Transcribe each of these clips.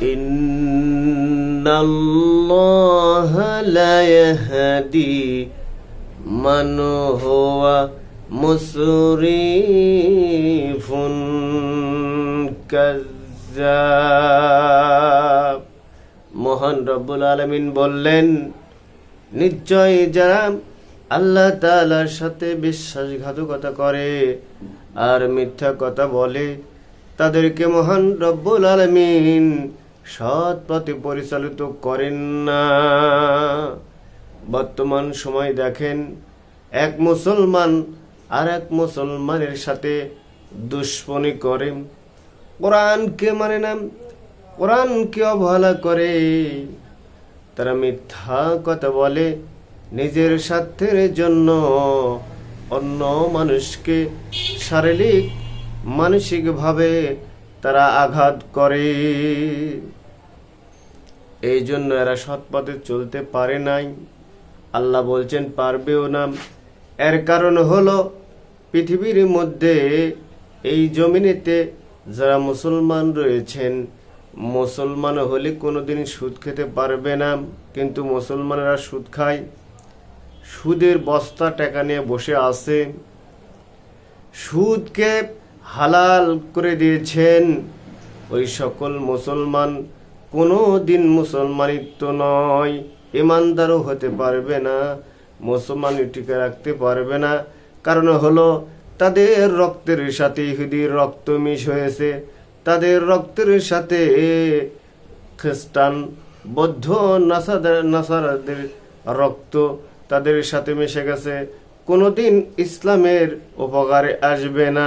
ইন্নাল্লাহা লা ইয়াহদি মান হুয়া মুসরিফুন কাজ্জাব। মহান রব্বুল আলামিন বললেন, নিশ্চয় যারা আল্লাহ তাআলার সাথে বিশ্বাসঘাতকতা করে আর মিথ্যা কথা বলে তাদেরকে মহান রব্বুল আলামিন সৎ পথে পরিচালিত করেন না। বর্তমান সময় দেখেন, এক মুসলমান আর এক মুসলমানের সাথে দুশ্মনী করে, কোরআনকে মানে না, কোরআনকে অবহেলা করে, তারা মিথ্যা কথা বলে, নিজের স্বার্থের জন্য অন্য মানুষকে শারীরিক মানসিকভাবে তারা আঘাত করে। এই জন্য এরা সৎ পথে চলতে পারে নাই, আল্লাহ বলছেন পারবেও না। এর কারণ হলো পৃথিবীর মধ্যে এই জমিনেতে যারা মুসলমান রয়েছেন, মুসলমান হলে কোনোদিন সুদ খেতে পারবে না, কিন্তু মুসলমানেরা সুদ খায়, সুদের বস্তা টাকা নিয়ে বসে আছে। সুদকে হালাল করে দিয়েছেন ওই সকল মুসলমান কোনো দিন মুসলমানিত্ব নয়, ইমানদারও হতে পারবে না, মুসলমানি টিকে রাখতে পারবে না। কারণ হলো তাদের রক্তের সাথে ইহুদির রক্ত মিশ হয়েছে, তাদের রক্তের সাথে খ্রিস্টান বৌদ্ধ নাসারাদের রক্ত তাদের সাথে মিশে গেছে, কোনোদিন ইসলামের উপকারে আসবে না।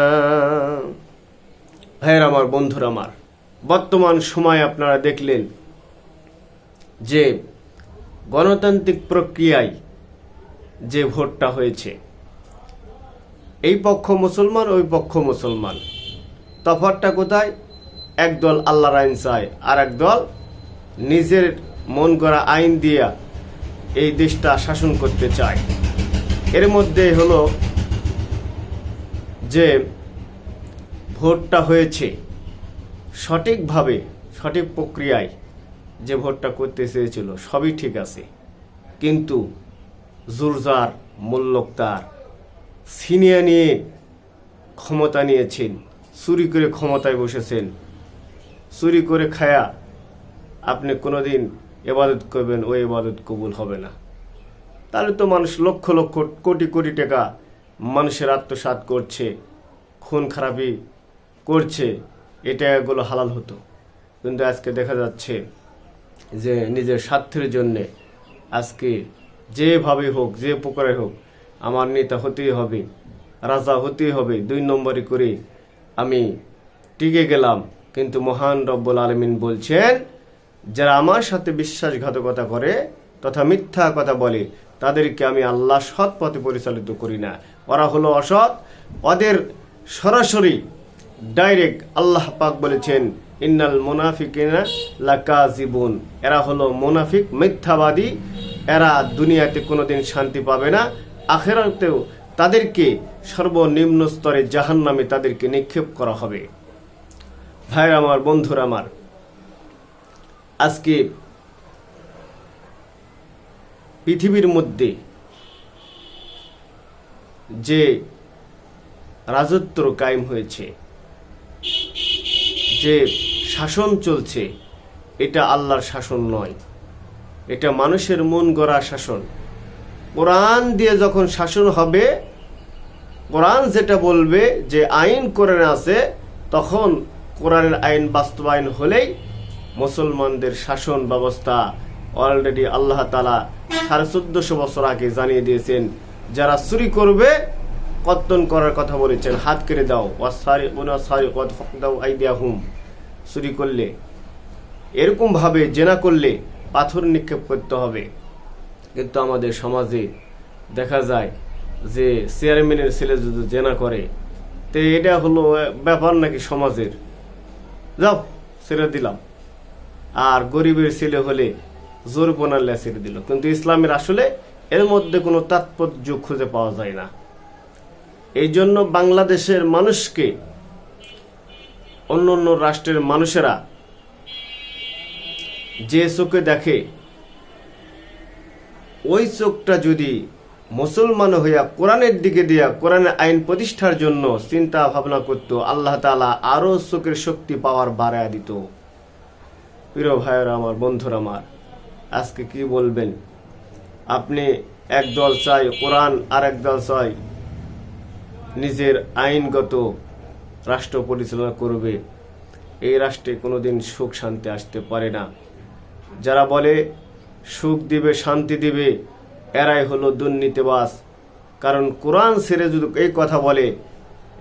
ভাইয়ের আমার, বন্ধুরা আমার, বর্তমান সময় আপনারা দেখলেন যে গণতান্ত্রিক প্রক্রিয়ায় যে ভোটটা হয়েছে, এই পক্ষ মুসলমান ওই পক্ষ মুসলমান, তফাৎটা কোথায়? একদল আল্লাহর আইন চায় আর একদল নিজের মন করা আইন দিয়া এই দেশটা শাসন করতে চায়। এর মধ্যে হলো যে ভোটটা হয়েছে সঠিকভাবে, সঠিক প্রক্রিয়ায় যে ভোটটা করতে চেয়েছিল সবই ঠিক আছে, কিন্তু জোরজার মোল্লকতার ছিনিয়ে নিয়ে ক্ষমতা নিয়েছেন, চুরি করে ক্ষমতায় বসেছেন। চুরি করে খায়া আপনি কোনোদিন ইবাদত করবেন, ওই ইবাদত কবুল হবে না। তাহলে তো মানুষ লক্ষ লক্ষ কোটি কোটি টাকা মানুষের আত্মসাৎ করছে, খুন খারাপি করছে, এটা এগুলো হালাল হতো। কিন্তু আজকে দেখা যাচ্ছে যে নিজের স্বার্থের জন্যে আজকে যেভাবে হোক, যে প্রকারে হোক, আমার নেতা হতেই হবে, রাজা হতেই হবে, 2 নম্বরই করে আমি টিকে গেলাম। কিন্তু মহান রব্বুল আলামিন বলছেন, যারা আমার সাথে বিশ্বাসঘাতকতা করে তথা মিথ্যা কথা বলে তাদেরকে আমি আল্লাহ সৎ পথে পরিচালিত করি না। ওরা হলো অসৎ, ওদের সরাসরি ডাইরেক্ট আল্লাহ পাক বলেছেন, ইন্নাল মুনাফিকিনা লাকাযিবুন, এরা হলো মুনাফিক, মিথ্যাবাদী। এরা দুনিয়াতে কোনোদিন শান্তি পাবে না, আখিরাতেও তাদেরকে সর্বনিম্ন স্তরে জাহান্নামে তাদেরকে নিক্ষেপ করা হবে। ভাইরা আমার, বন্ধুরা আমার, আজকে পৃথিবীর মধ্যে যে রাজত্ব কায়েম হয়েছে, যে শাসন চলছে, এটা আল্লাহর শাসন নয়, এটা মানুষের মন গড়া শাসন। কোরআন দিয়ে যখন শাসন হবে, কোরআন যেটা বলবে যে আইন কোরআনে আছে, তখন কোরআনের আইন বাস্তবায়ন হলেই মুসলমানদের শাসন ব্যবস্থা অলরেডি আল্লাহ তাআলা 1450 বছর আগে জানিয়ে দিয়েছেন। যারা চুরি করবে কর্তন করার কথা বলেছেন, হাত কেটে দাও, চুরি করলে, এরকম ভাবে জেনা করলে পাথর নিক্ষেপ করতে হবে। কিন্তু আমাদের সমাজে দেখা যায় যে চেয়ারম্যানের ছেলে যদি জেনা করে, তো এটা হলো ব্যাপার নাকি সমাজের, যাও ছেড়ে দিলাম। আর গরিবের ছেলে হলে জোরপোনাল্লা ছেড়ে দিল। কিন্তু ইসলামের আসলে এর মধ্যে কোনো তাৎপর্য খুঁজে পাওয়া যায় না। এই জন্য বাংলাদেশের মানুষকে অন্য অন্য রাষ্ট্রের মানুষেরা যে চোখে দেখে ওই চোখটা যদি মুসলমান হইয়া কোরআনের দিকে দিয়া কোরআনের আইন প্রতিষ্ঠার জন্য চিন্তা ভাবনা করত, আল্লাহ তাআলা আরো চোখের শক্তি পাওয়ার বাড়ায়া দিত। প্রিয় ভাইয়েরা আমার, বন্ধুরা আমার, আজকে কি বলবেন? আপনি এক দল চাই কোরআন, আর এক দল চাই নিজের আইনগত রাষ্ট্র পরিচালনা করবে। এই রাষ্ট্রে কোনোদিন সুখ শান্তি আসতে পারে না। যারা বলে সুখ দিবে শান্তি দিবে, এরাই হলো দুর্নীতিবাজ। কারণ কোরআন ছেড়ে যদি এই কথা বলে,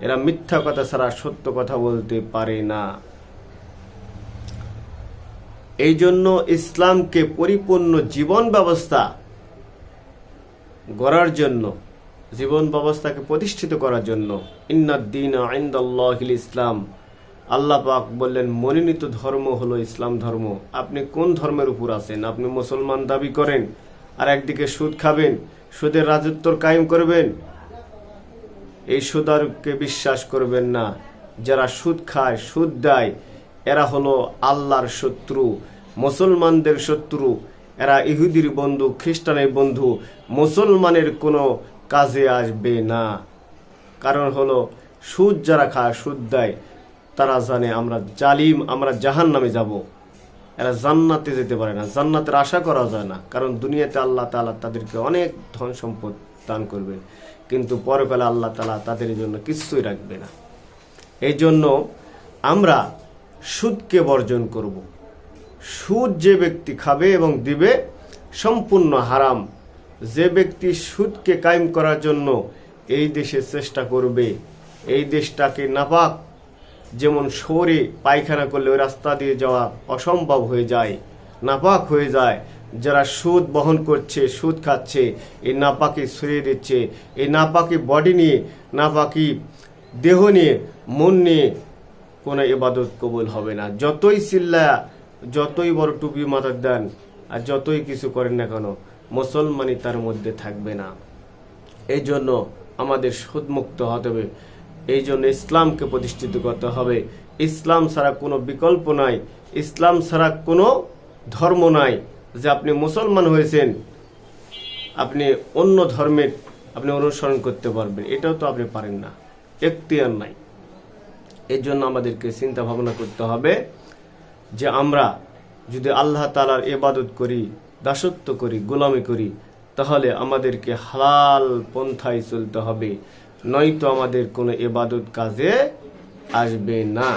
এরা মিথ্যা কথা ছাড়া সত্য কথা বলতে পারে না। এই জন্য ইসলামকে পরিপূর্ণ জীবন ব্যবস্থা গড়ার জন্য, জীবন ব্যবস্থাকে প্রতিষ্ঠিত করার জন্য, ইন্নাদ-দীনা ইনদাল্লাহিল ইসলাম, আল্লাহ পাক বললেন মনোনীত ধর্ম হলো ইসলাম ধর্ম। আপনি কোন ধর্মের উপর আছেন? আপনি মুসলমান দাবি করেন আর একদিকে সুদ খাবেন, সুদের রাজত্ব কায়েম করবেন। এই সুদকে বিশ্বাস করবেন না। যারা সুদ খায়, সুদ দেয়, এরা হলো আল্লাহর শত্রু, মুসলমানদের শত্রু। এরা ইহুদির বন্ধু, খ্রিস্টানের বন্ধু, মুসলমানের কোনো কাজে আসবে না। কারণ হলো সুদ যারা খায়, সুদ দেয়, তারা জানে আমরা জালিম, আমরা জাহান্নামে যাব। এরা জান্নাতে যেতে পারে না, জান্নাতের আশা করা যায় না। কারণ দুনিয়াতে আল্লাহ তাআলা তাদেরকে অনেক ধন সম্পদ দান করবে, কিন্তু পরকালে আল্লাহ তাআলা তাদের জন্য কিছুই রাখবে না। এই জন্য আমরা সুদকে বর্জন করব। সুদ যে ব্যক্তি খাবে এবং দিবে সম্পূর্ণ হারাম। যে ব্যক্তি সুদকে কায়েম করার জন্য এই দেশে চেষ্টা করবে, এই দেশটাকে নাপাক, যেমন শহরে পায়খানা করলে ওই রাস্তা দিয়ে যাওয়া অসম্ভব হয়ে যায়, নাপাক হয়ে যায়। যারা সুদ বহন করছে, সুদ খাচ্ছে, এই নাপাকি ছড়িয়ে দিচ্ছে। এই নাপাকি বডি নিয়ে, নাপাকি দেহ নিয়ে, মন নিয়ে কোনো ইবাদত কবুল হবে না। যতই চিল্লায়া, যতই বড় টুপি মাথার দেন আর যতই কিছু করেন না কেন, মুসলমানই তার মধ্যে থাকবে না। এই জন্য আমাদের সুদমুক্ত হতে হবে। এই জন্য ইসলামকে প্রতিষ্ঠিত করতে হবে। ইসলাম ছাড়া কোনো বিকল্প নাই, ইসলাম ছাড়া কোনো ধর্ম নাই। যে আপনি মুসলমান হয়েছেন, আপনি অন্য ধর্মের আপনি অনুসরণ করতে পারবেন, এটাও তো আপনি পারেন না, এখতিয়ার নাই। এই জন্য আমাদেরকে চিন্তা ভাবনা করতে হবে যে আমরা যদি আল্লাহ তাআলার ইবাদত করি, দাসত্ব করি, গোলামি করি, তাহলে আমাদেরকে হালাল পন্থায় চলতে হবে, নয়তো আমাদের কোনো ইবাদত কাজে আসবে না।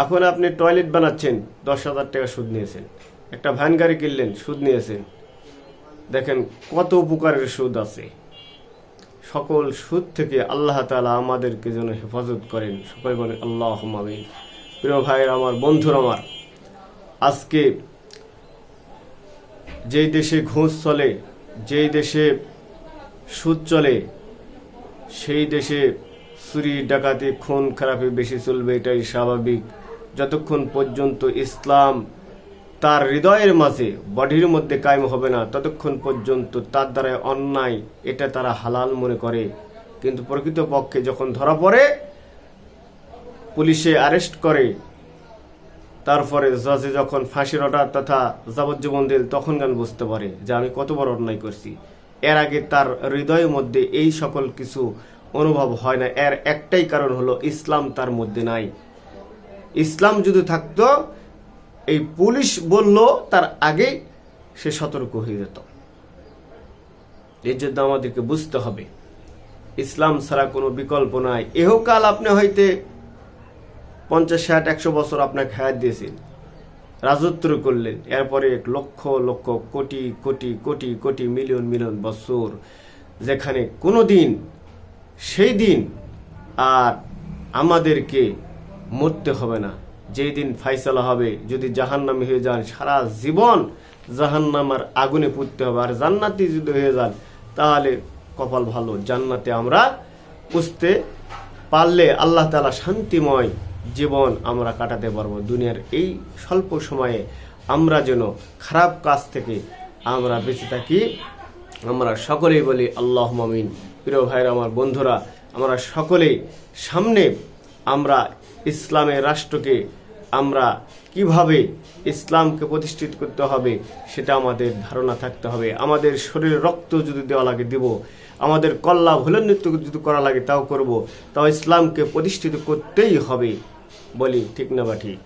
এখন আপনি টয়লেট বানাচ্ছেন, 10,000 টাকা সুদ নিয়েছেন। একটা ভ্যান গাড়ি কিনলেন, সুদ নিয়েছেন। দেখেন কত উপকারের সুদ আছে। সকল সুদ থেকে আল্লাহ তাআলা আমাদেরকে যেন হেফাজত করেন। সকলে বলেন আল্লাহুম্মা আমিন। প্রিয় ভাইয়েরা আমার, বন্ধুরা আমার, আজকে যেই দেশে ঘুষ চলে, যেই দেশে সুদ চলে, সেই দেশে চুরি ডাকাতি খুন খারাপি বেশি চলবে, এটাই স্বাভাবিক। যতক্ষণ পর্যন্ত ইসলাম তার হৃদয়ের মাঝে, বডির মধ্যে কায়েম হবে না, ততক্ষণ পর্যন্ত তার দ্বারা অন্যায় এটা তারা হালাল মনে করে। কিন্তু প্রকৃতপক্ষে যখন ধরা পড়ে, পুলিশে অ্যারেস্ট করে, তারপরে জজে যখন ফাঁসির অর্ডার তথা যাবজ্জীবন দিল, তখন গান বুঝতে পারে যে আমি কত বড় অন্যায় করছি। এর আগে তার হৃদয়ের মধ্যে এই সকল কিছু অনুভব হয় না। এর একটাই কারণ হলো ইসলাম তার মধ্যে নাই। ইসলাম যদি থাকতো, এই পুলিশ বলল তার আগে সে সতর্ক হয়ে যেত। এর জন্য আমাদেরকে বুঝতে হবে ইসলাম ছাড়া কোনো বিকল্প নাই। এহকাল আপনি হইতে 50, 60, 100 বছর আপনাকে হায়াত দিয়েছেন, রাজত্ব করলেন, এরপরে লক্ষ লক্ষ কোটি কোটি কোটি কোটি মিলিয়ন মিলিয়ন বছর, যেখানে কোনো দিন সেই দিন আর আমাদেরকে মরতে হবে না। যেই দিন ফাইসালা হবে, যদি জাহান্নামী হয়ে যান, সারা জীবন জাহান্নামার আগুনে পুড়তে হবে। আর জান্নাতি যদি হয়ে যান, তাহলে কপাল ভালো, জান্নাতে আমরা পুষতে পারলে আল্লাহ তাআলা শান্তিময় জীবন আমরা কাটাতে পারবো। দুনিয়ার এই স্বল্প সময়ে আমরা যেন খারাপ কাজ থেকে আমরা বেঁচে থাকি। আমরা সকলেই বলি আল্লাহুম্মা আমিন। প্রিয় ভাইরা আমার, বন্ধুরা, আমরা সকলেই সামনে আমরা ইসলামের রাষ্ট্রকে আমরা কিভাবে ইসলামকে প্রতিষ্ঠিত করতে হবে সেটা আমাদের ধারণা থাকতে হবে। আমাদের শরীরে রক্ত যদি দেওয়া লাগে দিব, আমাদের কল্লা ভুলের নৃত্য যদি করা লাগে তাও করব, তাও ইসলামকে প্রতিষ্ঠিত করতেই হবে। বলি ঠিক না বা ঠিক?